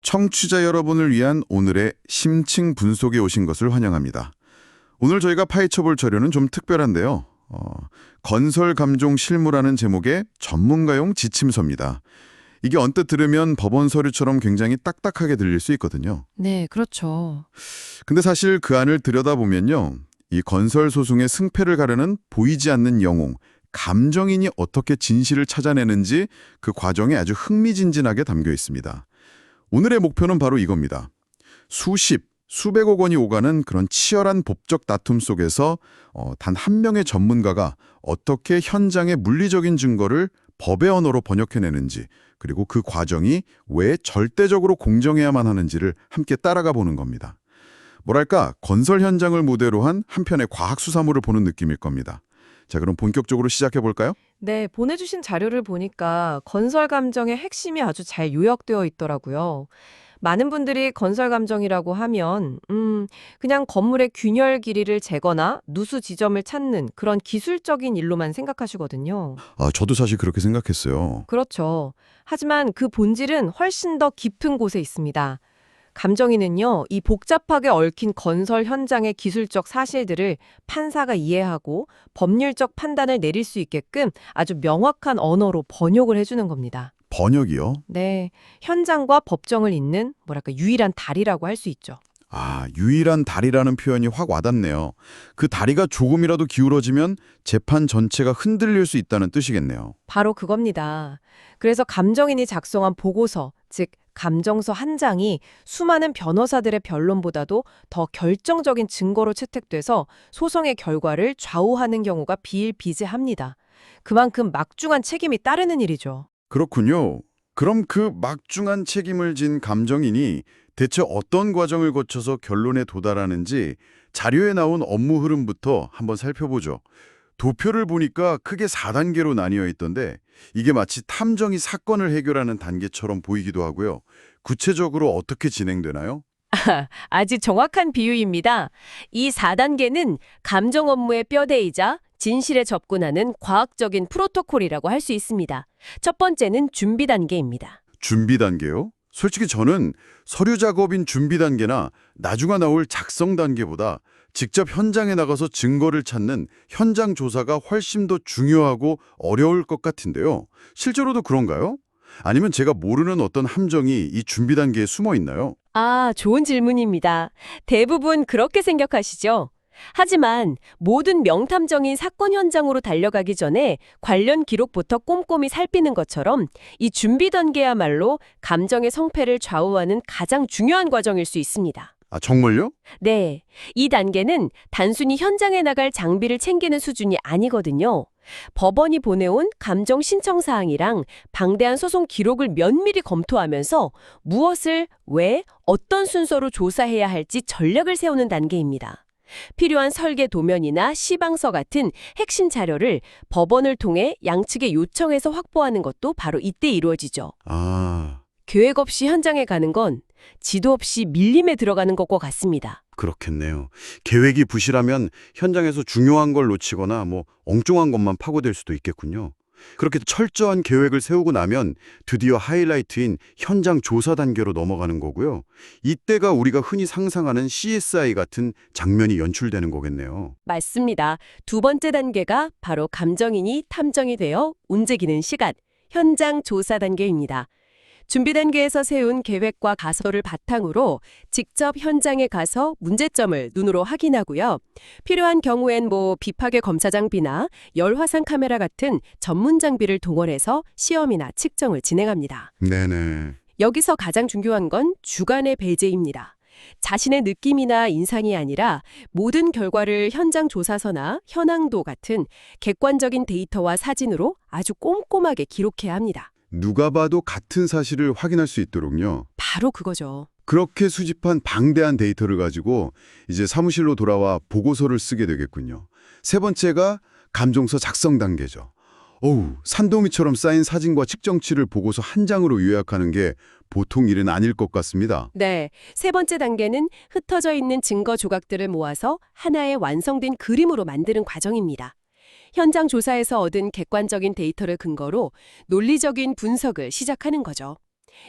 청취자 여러분을 위한 오늘의 심층 분석에 오신 것을 환영합니다. 오늘 저희가 파헤쳐볼 자료는 좀 특별한데요. 건설 감정 실무라는 제목의 전문가용 지침서입니다. 이게 언뜻 들으면 법원 서류처럼 굉장히 딱딱하게 들릴 수 있거든요. 네, 그렇죠. 근데 사실 그 안을 들여다보면요. 이 건설 소송의 승패를 가르는 보이지 않는 영웅, 감정인이 어떻게 진실을 찾아내는지 그 과정에 아주 흥미진진하게 담겨 있습니다. 오늘의 목표는 바로 이겁니다. 수백억 원이 오가는 그런 치열한 법적 다툼 속에서 단 한 명의 전문가가 어떻게 현장의 물리적인 증거를 법의 언어로 번역해내는지, 그리고 그 과정이 왜 절대적으로 공정해야만 하는지를 함께 따라가 보는 겁니다. 뭐랄까, 건설 현장을 무대로 한 한편의 과학수사물을 보는 느낌일 겁니다. 자, 그럼 본격적으로 시작해 볼까요? 네, 보내주신 자료를 보니까 건설 감정의 핵심이 아주 잘 요약되어 있더라고요. 많은 분들이 건설 감정이라고 하면 그냥 건물의 균열 길이를 재거나 누수 지점을 찾는 그런 기술적인 일로만 생각하시거든요. 저도 사실 그렇게 생각했어요. 그렇죠. 하지만 그 본질은 훨씬 더 깊은 곳에 있습니다. 감정인은요, 이 복잡하게 얽힌 건설 현장의 기술적 사실들을 판사가 이해하고 법률적 판단을 내릴 수 있게끔 아주 명확한 언어로 번역을 해주는 겁니다. 번역이요? 네, 현장과 법정을 잇는 유일한 다리라고 할 수 있죠. 유일한 다리라는 표현이 확 와닿네요. 그 다리가 조금이라도 기울어지면 재판 전체가 흔들릴 수 있다는 뜻이겠네요. 바로 그겁니다. 그래서 감정인이 작성한 보고서, 즉 감정서 한 장이 수많은 변호사들의 변론보다도 더 결정적인 증거로 채택돼서 소송의 결과를 좌우하는 경우가 비일비재합니다. 그만큼 막중한 책임이 따르는 일이죠. 그렇군요. 그럼 그 막중한 책임을 진 감정인이 대체 어떤 과정을 거쳐서 결론에 도달하는지 자료에 나온 업무 흐름부터 한번 살펴보죠. 도표를 보니까 크게 4단계로 나뉘어 있던데 이게 마치 탐정이 사건을 해결하는 단계처럼 보이기도 하고요. 구체적으로 어떻게 진행되나요? 아주 정확한 비유입니다. 이 4단계는 감정 업무의 뼈대이자 진실에 접근하는 과학적인 프로토콜이라고 할 수 있습니다. 첫 번째는 준비 단계입니다. 준비 단계요? 솔직히 저는 서류 작업인 준비 단계나 나중에 나올 작성 단계보다 직접 현장에 나가서 증거를 찾는 현장 조사가 훨씬 더 중요하고 어려울 것 같은데요. 실제로도 그런가요? 아니면 제가 모르는 어떤 함정이 이 준비 단계에 숨어 있나요? 좋은 질문입니다. 대부분 그렇게 생각하시죠? 하지만 모든 명탐정이 사건 현장으로 달려가기 전에 관련 기록부터 꼼꼼히 살피는 것처럼 이 준비 단계야말로 감정의 성패를 좌우하는 가장 중요한 과정일 수 있습니다. 정말요? 네, 이 단계는 단순히 현장에 나갈 장비를 챙기는 수준이 아니거든요. 법원이 보내온 감정 신청 사항이랑 방대한 소송 기록을 면밀히 검토하면서 무엇을, 왜, 어떤 순서로 조사해야 할지 전략을 세우는 단계입니다. 필요한 설계 도면이나 시방서 같은 핵심 자료를 법원을 통해 양측에 요청해서 확보하는 것도 바로 이때 이루어지죠. 계획 없이 현장에 가는 건 지도 없이 밀림에 들어가는 것과 같습니다. 그렇겠네요. 계획이 부실하면 현장에서 중요한 걸 놓치거나 엉뚱한 것만 파고들 수도 있겠군요. 그렇게 철저한 계획을 세우고 나면 드디어 하이라이트인 현장 조사 단계로 넘어가는 거고요. 이때가 우리가 흔히 상상하는 CSI 같은 장면이 연출되는 거겠네요. 맞습니다. 두 번째 단계가 바로 감정인이 탐정이 되어 움직이는 시간, 현장 조사 단계입니다. 준비 단계에서 세운 계획과 가설을 바탕으로 직접 현장에 가서 문제점을 눈으로 확인하고요. 필요한 경우엔 비파괴 검사 장비나 열화상 카메라 같은 전문 장비를 동원해서 시험이나 측정을 진행합니다. 네네. 여기서 가장 중요한 건 주관의 배제입니다. 자신의 느낌이나 인상이 아니라 모든 결과를 현장 조사서나 현황도 같은 객관적인 데이터와 사진으로 아주 꼼꼼하게 기록해야 합니다. 누가 봐도 같은 사실을 확인할 수 있도록요. 바로 그거죠. 그렇게 수집한 방대한 데이터를 가지고 이제 사무실로 돌아와 보고서를 쓰게 되겠군요. 세 번째가 감정서 작성 단계죠. 산더미처럼 쌓인 사진과 측정치를 보고서 한 장으로 요약하는 게 보통 일은 아닐 것 같습니다. 네, 세 번째 단계는 흩어져 있는 증거 조각들을 모아서 하나의 완성된 그림으로 만드는 과정입니다. 현장 조사에서 얻은 객관적인 데이터를 근거로 논리적인 분석을 시작하는 거죠.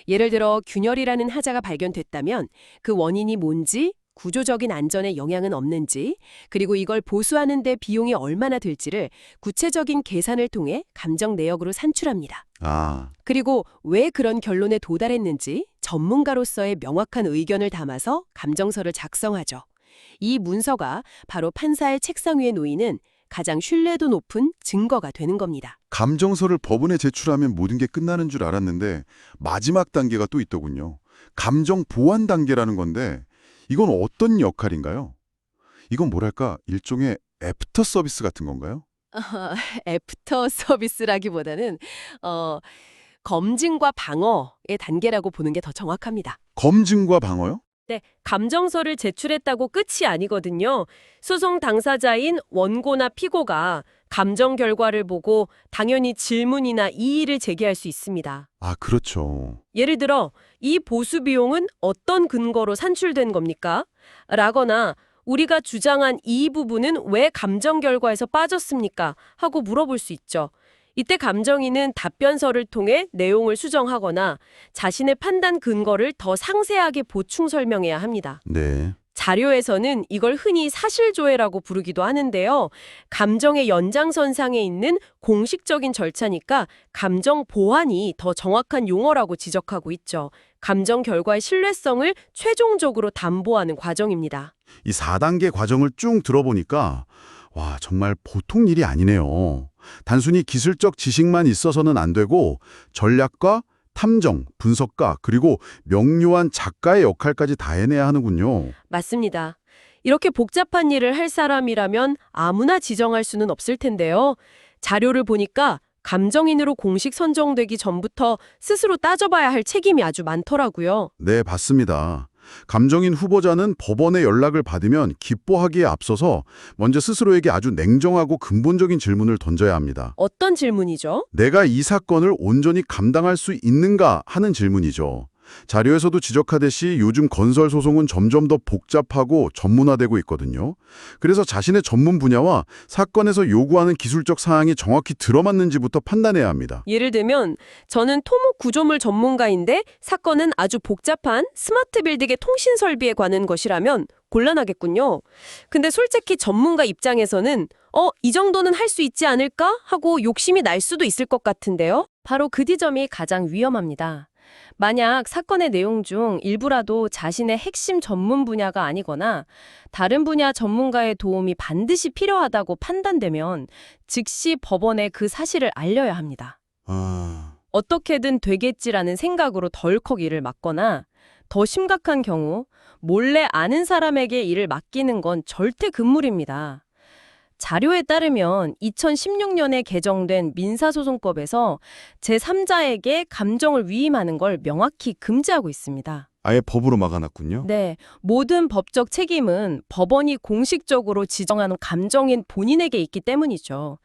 예를 들어 균열이라는 하자가 발견됐다면 그 원인이 뭔지, 구조적인 안전에 영향은 없는지, 그리고 이걸 보수하는 데 비용이 얼마나 들지를 구체적인 계산을 통해 감정 내역으로 산출합니다. 아, 그리고 왜 그런 결론에 도달했는지 전문가로서의 명확한 의견을 담아서 감정서를 작성하죠. 이 문서가 바로 판사의 책상 위에 놓이는 가장 신뢰도 높은 증거가 되는 겁니다. 감정서를 법원에 제출하면 모든 게 끝나는 줄 알았는데 마지막 단계가 또 있더군요. 감정 보완 단계라는 건데 이건 어떤 역할인가요? 이건 뭐랄까 일종의 애프터 서비스 같은 건가요? 애프터 서비스라기보다는 검증과 방어의 단계라고 보는 게 더 정확합니다. 검증과 방어요? 네, 감정서를 제출했다고 끝이 아니거든요. 소송 당사자인 원고나 피고가 감정 결과를 보고 당연히 질문이나 이의를 제기할 수 있습니다. 아, 그렇죠. 예를 들어, 이 보수 비용은 어떤 근거로 산출된 겁니까? 라거나 우리가 주장한 이 부분은 왜 감정 결과에서 빠졌습니까? 하고 물어볼 수 있죠. 이때 감정인은 답변서를 통해 내용을 수정하거나 자신의 판단 근거를 더 상세하게 보충 설명해야 합니다. 네. 자료에서는 이걸 흔히 사실조회라고 부르기도 하는데요. 감정의 연장선상에 있는 공식적인 절차니까 감정 보완이 더 정확한 용어라고 지적하고 있죠. 감정 결과의 신뢰성을 최종적으로 담보하는 과정입니다. 이 4단계 과정을 쭉 들어보니까 와, 정말 보통 일이 아니네요. 단순히 기술적 지식만 있어서는 안 되고 전략과 탐정, 분석가, 그리고 명료한 작가의 역할까지 다 해내야 하는군요. 맞습니다. 이렇게 복잡한 일을 할 사람이라면 아무나 지정할 수는 없을 텐데요. 자료를 보니까 감정인으로 공식 선정되기 전부터 스스로 따져봐야 할 책임이 아주 많더라고요. 네, 봤습니다. 감정인 후보자는 법원에 연락을 받으면 기뻐하기에 앞서서 먼저 스스로에게 아주 냉정하고 근본적인 질문을 던져야 합니다. 어떤 질문이죠? 내가 이 사건을 온전히 감당할 수 있는가 하는 질문이죠. 자료에서도 지적하듯이 요즘 건설 소송은 점점 더 복잡하고 전문화되고 있거든요. 그래서 자신의 전문 분야와 사건에서 요구하는 기술적 사항이 정확히 들어맞는지부터 판단해야 합니다. 예를 들면 저는 토목 구조물 전문가인데 사건은 아주 복잡한 스마트 빌딩의 통신 설비에 관한 것이라면 곤란하겠군요. 근데 솔직히 전문가 입장에서는 이 정도는 할 수 있지 않을까? 하고 욕심이 날 수도 있을 것 같은데요. 바로 그 지점이 가장 위험합니다. 만약 사건의 내용 중 일부라도 자신의 핵심 전문 분야가 아니거나 다른 분야 전문가의 도움이 반드시 필요하다고 판단되면 즉시 법원에 그 사실을 알려야 합니다. 어떻게든 되겠지라는 생각으로 덜컥 일을 맡거나 더 심각한 경우 몰래 아는 사람에게 일을 맡기는 건 절대 금물입니다. 자료에 따르면 2016년에 개정된 민사소송법에서 제3자에게 감정을 위임하는 걸 명확히 금지하고 있습니다. 아예 법으로 막아놨군요. 네, 모든 법적 책임은 법원이 공식적으로 지정한 감정인 본인에게 있기 때문이죠.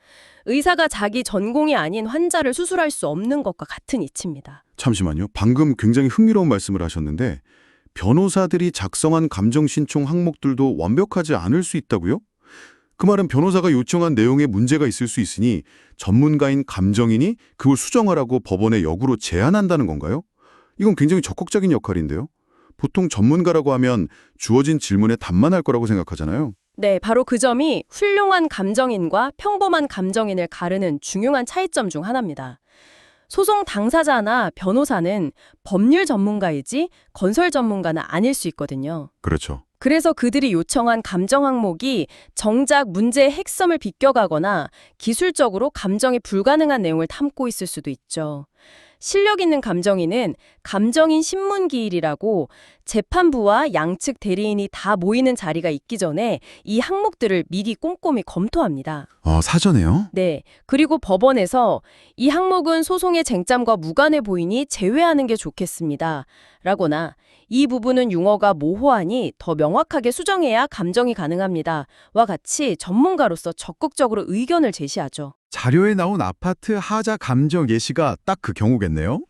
의사가 자기 전공이 아닌 환자를 수술할 수 없는 것과 같은 이치입니다. 잠시만요. 방금 굉장히 흥미로운 말씀을 하셨는데 변호사들이 작성한 감정 신청 항목들도 완벽하지 않을 수 있다고요? 그 말은 변호사가 요청한 내용에 문제가 있을 수 있으니 전문가인 감정인이 그걸 수정하라고 법원에 역으로 제안한다는 건가요? 이건 굉장히 적극적인 역할인데요. 보통 전문가라고 하면 주어진 질문에 답만 할 거라고 생각하잖아요. 네, 바로 그 점이 훌륭한 감정인과 평범한 감정인을 가르는 중요한 차이점 중 하나입니다. 소송 당사자나 변호사는 법률 전문가이지 건설 전문가는 아닐 수 있거든요. 그렇죠. 그래서 그들이 요청한 감정 항목이 정작 문제의 핵심을 비껴가거나 기술적으로 감정이 불가능한 내용을 담고 있을 수도 있죠. 실력 있는 감정인은 감정인 신문기일이라고 재판부와 양측 대리인이 다 모이는 자리가 있기 전에 이 항목들을 미리 꼼꼼히 검토합니다. 사전에요? 네. 그리고 법원에서 이 항목은 소송의 쟁점과 무관해 보이니 제외하는 게 좋겠습니다. 라거나 이 부분은 용어가 모호하니 더 명확하게 수정해야 감정이 가능합니다. 와 같이 전문가로서 적극적으로 의견을 제시하죠. 자료에 나온 아파트 하자 감정 예시가 딱 그 경우겠네요.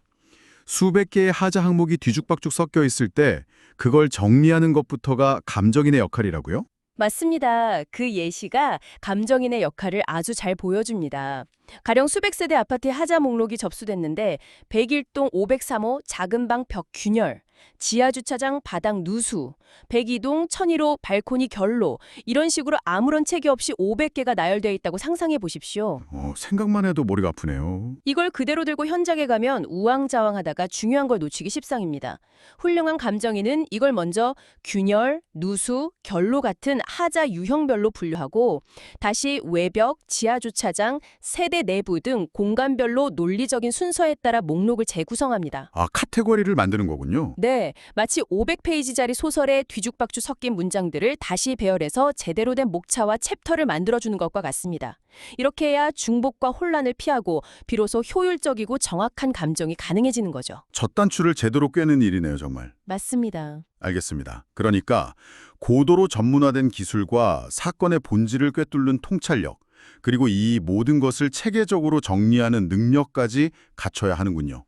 수백 개의 하자 항목이 뒤죽박죽 섞여 있을 때 그걸 정리하는 것부터가 감정인의 역할이라고요? 맞습니다. 그 예시가 감정인의 역할을 아주 잘 보여줍니다. 가령 수백 세대 아파트의 하자 목록이 접수됐는데 101동 503호 작은 방 벽 균열, 지하 주차장 바닥 누수, 102동 1001호 발코니 결로 이런 식으로 아무런 체계 없이 500개가 나열되어 있다고 상상해 보십시오. 생각만 해도 머리가 아프네요. 이걸 그대로 들고 현장에 가면 우왕좌왕하다가 중요한 걸 놓치기 십상입니다. 훌륭한 감정인은 이걸 먼저 균열, 누수, 결로 같은 하자 유형별로 분류하고 다시 외벽, 지하주차장, 세대 내부 등 공간별로 논리적인 순서에 따라 목록을 재구성합니다. 카테고리를 만드는 거군요. 네, 마치 500페이지짜리 소설에 뒤죽박죽 섞인 문장들을 다시 배열해서 제대로 된 목차와 챕터를 만들어주는 것과 같습니다. 이렇게 해야 중복과 혼란을 피하고 비로소 효율적이고 정확한 감정이 가능해지는 거죠. 첫 단추를 제대로 꿰는 일이네요, 정말. 맞습니다. 알겠습니다. 그러니까 고도로 전문화된 기술과 사건의 본질을 꿰뚫는 통찰력, 그리고 이 모든 것을 체계적으로 정리하는 능력까지 갖춰야 하는군요.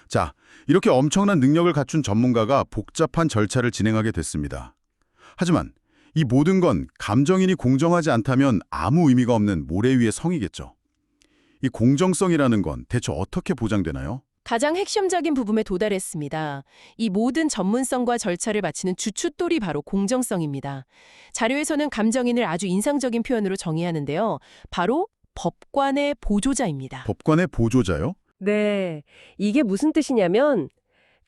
자, 이렇게 엄청난 능력을 갖춘 전문가가 복잡한 절차를 진행하게 됐습니다. 하지만 이 모든 건 감정인이 공정하지 않다면 아무 의미가 없는 모래 위의 성이겠죠. 이 공정성이라는 건 대체 어떻게 보장되나요? 가장 핵심적인 부분에 도달했습니다. 이 모든 전문성과 절차를 바치는 주춧돌이 바로 공정성입니다. 자료에서는 감정인을 아주 인상적인 표현으로 정의하는데요. 바로 법관의 보조자입니다. 법관의 보조자요? 네, 이게 무슨 뜻이냐면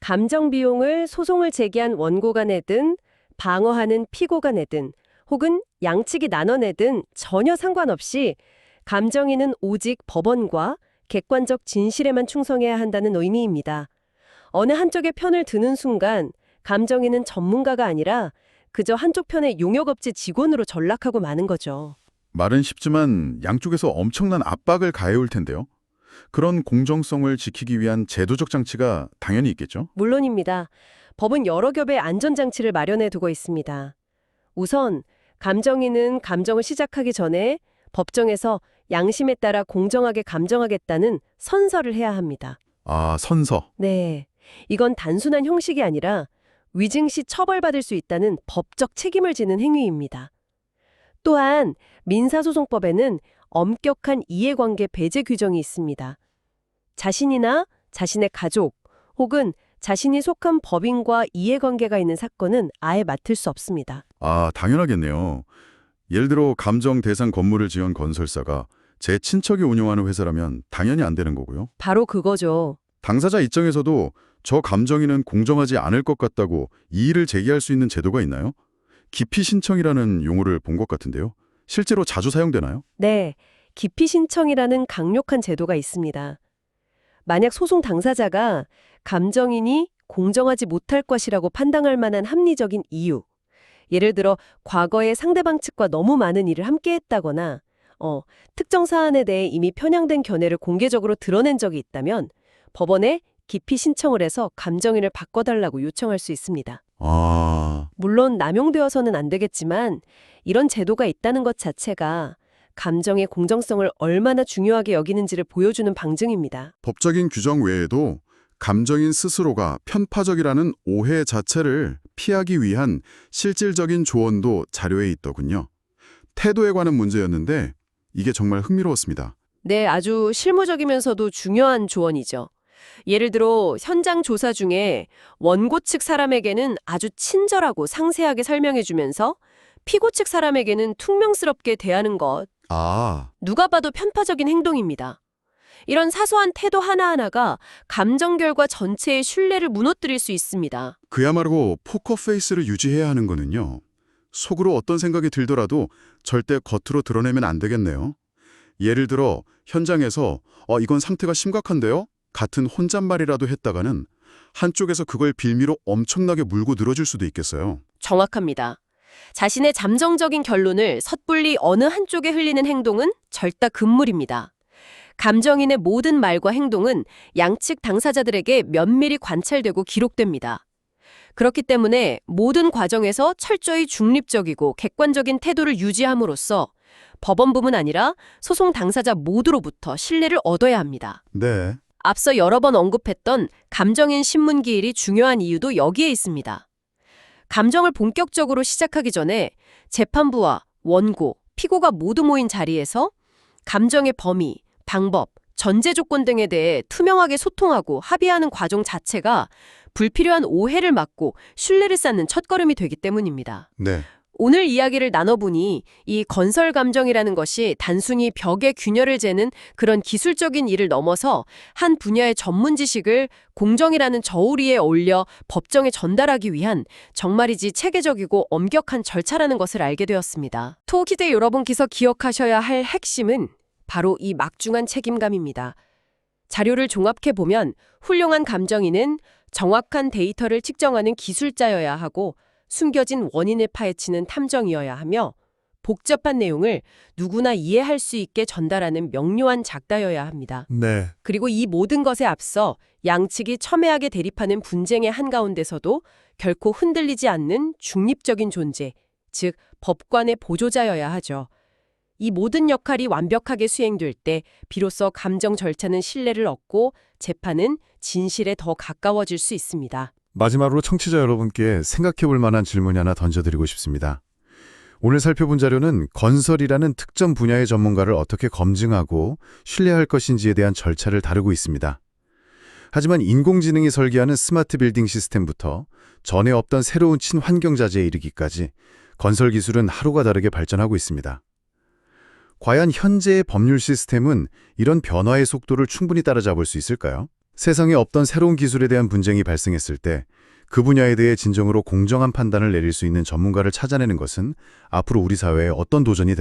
감정 비용을 소송을 제기한 원고가 내든 방어하는 피고가 내든 혹은 양측이 나눠 내든 전혀 상관없이 감정인은 오직 법원과 객관적 진실에만 충성해야 한다는 의미입니다. 어느 한쪽의 편을 드는 순간 감정인은 전문가가 아니라 그저 한쪽 편의 용역업체 직원으로 전락하고 마는 거죠. 말은 쉽지만 양쪽에서 엄청난 압박을 가해올 텐데요. 그런 공정성을 지키기 위한 제도적 장치가 당연히 있겠죠? 물론입니다. 법은 여러 겹의 안전장치를 마련해 두고 있습니다. 우선 감정인은 감정을 시작하기 전에 법정에서 양심에 따라 공정하게 감정하겠다는 선서를 해야 합니다. 선서. 네, 이건 단순한 형식이 아니라 위증 시 처벌받을 수 있다는 법적 책임을 지는 행위입니다. 또한 민사소송법에는 엄격한 이해관계 배제 규정이 있습니다. 자신이나 자신의 가족 혹은 자신이 속한 법인과 이해관계가 있는 사건은 아예 맡을 수 없습니다. 당연하겠네요. 예를 들어 감정 대상 건물을 지은 건설사가 제 친척이 운영하는 회사라면 당연히 안 되는 거고요. 바로 그거죠. 당사자 입장에서도 저 감정인은 공정하지 않을 것 같다고 이의를 제기할 수 있는 제도가 있나요? 기피 신청이라는 용어를 본 것 같은데요. 실제로 자주 사용되나요? 네, 기피 신청이라는 강력한 제도가 있습니다. 만약 소송 당사자가 감정인이 공정하지 못할 것이라고 판단할 만한 합리적인 이유, 예를 들어 과거에 상대방 측과 너무 많은 일을 함께 했다거나 특정 사안에 대해 이미 편향된 견해를 공개적으로 드러낸 적이 있다면 법원에 기피 신청을 해서 감정인을 바꿔달라고 요청할 수 있습니다. 물론 남용되어서는 안 되겠지만 이런 제도가 있다는 것 자체가 감정의 공정성을 얼마나 중요하게 여기는지를 보여주는 방증입니다. 법적인 규정 외에도 감정인 스스로가 편파적이라는 오해 자체를 피하기 위한 실질적인 조언도 자료에 있더군요. 태도에 관한 문제였는데 이게 정말 흥미로웠습니다. 네, 아주 실무적이면서도 중요한 조언이죠. 예를 들어 현장 조사 중에 원고 측 사람에게는 아주 친절하고 상세하게 설명해주면서 피고 측 사람에게는 퉁명스럽게 대하는 것. 누가 봐도 편파적인 행동입니다. 이런 사소한 태도 하나하나가 감정 결과 전체의 신뢰를 무너뜨릴 수 있습니다. 그야말로 포커 페이스를 유지해야 하는 거는요. 속으로 어떤 생각이 들더라도 절대 겉으로 드러내면 안 되겠네요. 예를 들어 현장에서 이건 상태가 심각한데요? 같은 혼잣말이라도 했다가는 한쪽에서 그걸 빌미로 엄청나게 물고 늘어질 수도 있겠어요. 정확합니다. 자신의 잠정적인 결론을 섣불리 어느 한쪽에 흘리는 행동은 절다금물입니다. 감정인의 모든 말과 행동은 양측 당사자들에게 면밀히 관찰되고 기록됩니다. 그렇기 때문에 모든 과정에서 철저히 중립적이고 객관적인 태도를 유지함으로써 법원뿐만 아니라 소송 당사자 모두로부터 신뢰를 얻어야 합니다. 네. 앞서 여러 번 언급했던 감정인 신문기일이 중요한 이유도 여기에 있습니다. 감정을 본격적으로 시작하기 전에 재판부와 원고, 피고가 모두 모인 자리에서 감정의 범위, 방법, 전제 조건 등에 대해 투명하게 소통하고 합의하는 과정 자체가 불필요한 오해를 막고 신뢰를 쌓는 첫걸음이 되기 때문입니다. 네. 오늘 이야기를 나눠보니 이 건설 감정이라는 것이 단순히 벽에 균열을 재는 그런 기술적인 일을 넘어서 한 분야의 전문 지식을 공정이라는 저울 위에 올려 법정에 전달하기 위한 정말이지 체계적이고 엄격한 절차라는 것을 알게 되었습니다. 토기대 여러분께서 기억하셔야 할 핵심은 바로 이 막중한 책임감입니다. 자료를 종합해보면 훌륭한 감정인은 정확한 데이터를 측정하는 기술자여야 하고 숨겨진 원인을 파헤치는 탐정이어야 하며 복잡한 내용을 누구나 이해할 수 있게 전달하는 명료한 작가여야 합니다. 네. 그리고 이 모든 것에 앞서 양측이 첨예하게 대립하는 분쟁의 한가운데서도 결코 흔들리지 않는 중립적인 존재, 즉 법관의 보조자여야 하죠. 이 모든 역할이 완벽하게 수행될 때 비로소 감정 절차는 신뢰를 얻고 재판은 진실에 더 가까워질 수 있습니다. 마지막으로 청취자 여러분께 생각해 볼 만한 질문이 하나 던져드리고 싶습니다. 오늘 살펴본 자료는 건설이라는 특정 분야의 전문가를 어떻게 검증하고 신뢰할 것인지에 대한 절차를 다루고 있습니다. 하지만 인공지능이 설계하는 스마트 빌딩 시스템부터 전에 없던 새로운 친환경 자재에 이르기까지 건설 기술은 하루가 다르게 발전하고 있습니다. 과연 현재의 법률 시스템은 이런 변화의 속도를 충분히 따라잡을 수 있을까요? 세상에 없던 새로운 기술에 대한 분쟁이 발생했을 때 그 분야에 대해 진정으로 공정한 판단을 내릴 수 있는 전문가를 찾아내는 것은 앞으로 우리 사회에 어떤 도전이 될까요?